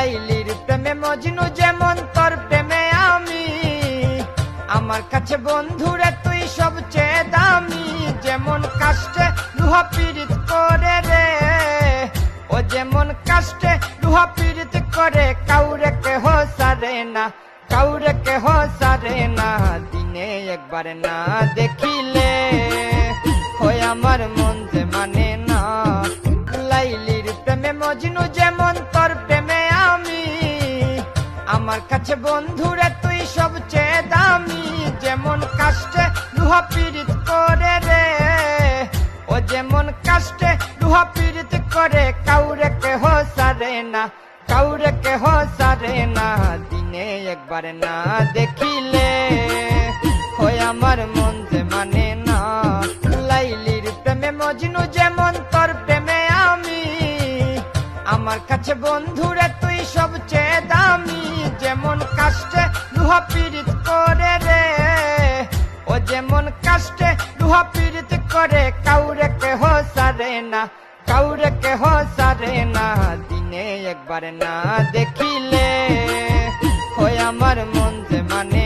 লাইলির প্রেমে মজনু যেমন তোর প্রেমে আমি, আমার কাছে বন্ধুরে তুই সবচেয়ে দামি। যেমন কাষ্টে লুহা পীড়িত করে রে, ও যেমন কাষ্টে লুহা পীড়িত করে, কাউরে কেহ সারে না, কাউরে কেহ সারে না। দিনে একবার না দেখিলে হয় আমার মন যে মানে না। লাইলির প্রেমে মজনু যেমন তোর প্রেমে আমি, আমার কাছে বন্ধুরে তুই সবচেয়ে দামি। যেমন কাষ্টে লুহা পীড়িত করে রে, ও যেমন কাষ্টে লুহা পীড়িত করে, কাউরে কেহ সারে না, কাউরে কেহ সারে না। দিনে একবার না দেখিলে হয় আমার মন যে মানে না। লাইলির প্রেমে মজনু যেমন তোর প্রেমে আমি, আমার কাছে বন্ধুরে তুই সবচেয়ে দামি। যেমন কাষ্টে লুহা পীড়িত করে রে, ও যেমন কাষ্টে লুহা পীড়িত করে, কাউরে কেহ সারে না, কাউরে কেহ সারে না। দিনে একবার না দেখিলে হয় আমার মন যে মানে